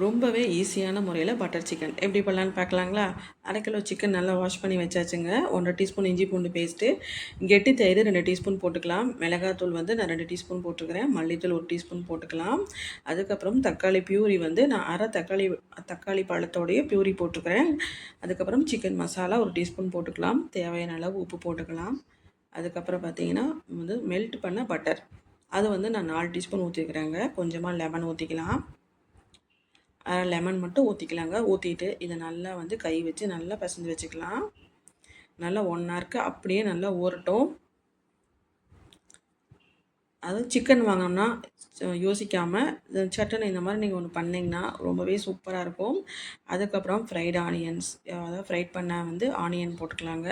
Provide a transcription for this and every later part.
ரொம்பவே ஈஸியான முறையில் பட்டர் சிக்கன் எப்படி பண்ணலான்னு பார்க்கலாங்களா? 1/2 கிலோ சிக்கன் நல்லா வாஷ் பண்ணி வச்சாச்சுங்க. 1 1/2 டீஸ்பூன் இஞ்சி பூண்டு பேஸ்ட்டு, கெட்டி தயிர் 2 டீஸ்பூன் போட்டுக்கலாம். மிளகாத்தூள் வந்து நான் 2 டீஸ்பூன் போட்டுக்கிறேன். மல்லித்தூள் 1 டீஸ்பூன் போட்டுக்கலாம். அதுக்கப்புறம் தக்காளி பியூரி வந்து நான் அரை தக்காளி பழத்தோடைய பியூரி போட்டுக்கிறேன். அதுக்கப்புறம் சிக்கன் மசாலா 1 டீஸ்பூன் போட்டுக்கலாம். தேவையான அளவு உப்பு போட்டுக்கலாம். அதுக்கப்புறம் பார்த்தீங்கன்னா வந்து மெல்ட் பண்ண பட்டர், அது வந்து நான் 4 டீஸ்பூன் ஊற்றிக்கிறேங்க. கொஞ்சமாக லெமன் ஊற்றிக்கலாம். லெமன் மட்டும் ஊற்றிக்கலாங்க. ஊற்றிட்டு இதை நல்லா வந்து கை வச்சு நல்லா பிசைஞ்சு வச்சுக்கலாம். நல்லா 1 ஹவருக்கு அப்படியே நல்லா ஊறட்டும். அதுவும் சிக்கன் வாங்கினோம்னா யோசிக்காமல் சட்டுன்னு இந்த மாதிரி நீங்கள் ஒன்று பண்ணிங்கன்னா ரொம்பவே சூப்பராக இருக்கும். அதுக்கப்புறம் ஃப்ரைட் ஆனியன்ஸ், அதாவது ஃப்ரைட் பண்ண வந்து ஆனியன் போட்டுக்கலாங்க.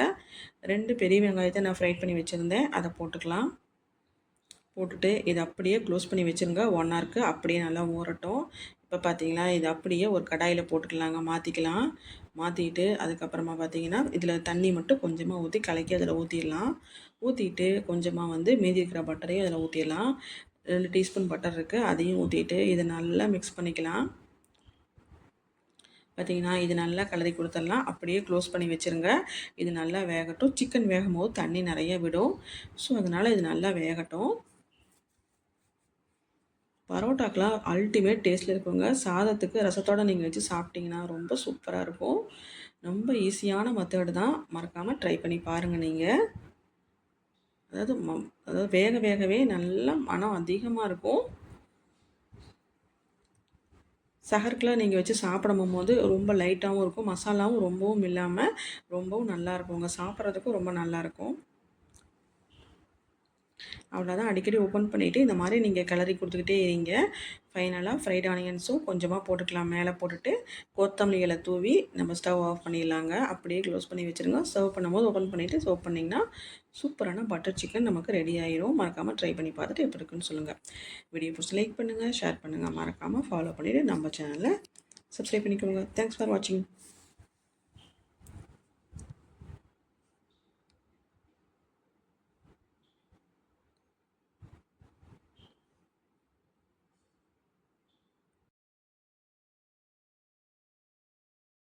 2 பெரிய வெங்காயத்தை நான் ஃப்ரைட் பண்ணி வச்சுருந்தேன், அதை போட்டுக்கலாம். போட்டுட்டு இதை அப்படியே க்ளோஸ் பண்ணி வச்சுருங்க. 1 ஹவருக்கு அப்படியே நல்லா ஊறட்டும். இப்போ பார்த்தீங்களா, இது அப்படியே ஒரு கடாயில் போட்டுக்கலாங்க, மாற்றிக்கலாம். மாற்றிட்டு அதுக்கப்புறமா பார்த்தீங்கன்னா இதில் தண்ணி மட்டும் கொஞ்சமாக ஊற்றி கலக்கி அதில் ஊற்றிடலாம். ஊற்றிட்டு கொஞ்சமாக வந்து மீதி இருக்கிற பட்டரையும் அதில் ஊற்றிடலாம். 2 டீஸ்பூன் பட்டர் இருக்குது, அதையும் ஊற்றிட்டு இதை நல்லா மிக்ஸ் பண்ணிக்கலாம். பார்த்திங்கன்னா இது நல்லா கிளறி கொடுத்துடலாம். அப்படியே க்ளோஸ் பண்ணி வச்சுருங்க. இது நல்லா வேகட்டும். சிக்கன் வேகும் போது தண்ணி நிறைய விடும். ஸோ அதனால் இது நல்லா வேகட்டும். பரோட்டாக்கெலாம் அல்டிமேட் டேஸ்ட்டில் இருக்குங்க. சாதத்துக்கு ரசத்தோடு நீங்கள் வச்சு சாப்பிட்டிங்கன்னா ரொம்ப சூப்பராக இருக்கும். ரொம்ப ஈஸியான மெத்தடு தான். மறக்காமல் ட்ரை பண்ணி பாருங்கள் நீங்கள். அதாவது வேகவே நல்லா மனம் அதிகமாக இருக்கும். சஹருக்குலாம் நீங்கள் வச்சு சாப்பிடும் போது ரொம்ப லைட்டாகவும் இருக்கும், மசாலாவும் ரொம்பவும் இல்லாமல் ரொம்பவும் நல்லா இருக்குங்க. சாப்பிட்றதுக்கும் ரொம்ப நல்லாயிருக்கும். அவ்வளோதான். அடிக்கடி ஓப்பன் பண்ணிவிட்டு இந்த மாதிரி நீங்கள் கிளறி கொடுத்துக்கிட்டே இருங்க. ஃபைனலாக ஃப்ரைட் ஆனியன்ஸும் கொஞ்சமாக போட்டுக்கலாம். மேலே போட்டுட்டு கொத்தமல்லி இலை தூவி நம்ம ஸ்டவ் ஆஃப் பண்ணிடலாங்க. அப்படியே க்ளோஸ் பண்ணி வச்சுருங்க. சர்வ் பண்ணும்போது ஓப்பன் பண்ணிவிட்டு சர்வ் பண்ணிங்கன்னா சூப்பரான பட்டர் சிக்கன் நமக்கு ரெடி ஆயிரும். மறக்காமல் ட்ரை பண்ணி பார்த்துட்டு எப்படி இருக்குன்னு சொல்லுங்கள். வீடியோ பிடிச்சி லைக் பண்ணுங்கள், ஷேர் பண்ணுங்கள். மறக்காமல் ஃபாலோ பண்ணிவிட்டு நம்ம சேனலை சப்ஸ்கிரைப் பண்ணிக்கோங்க. தேங்க்ஸ் ஃபார் வாட்சிங்.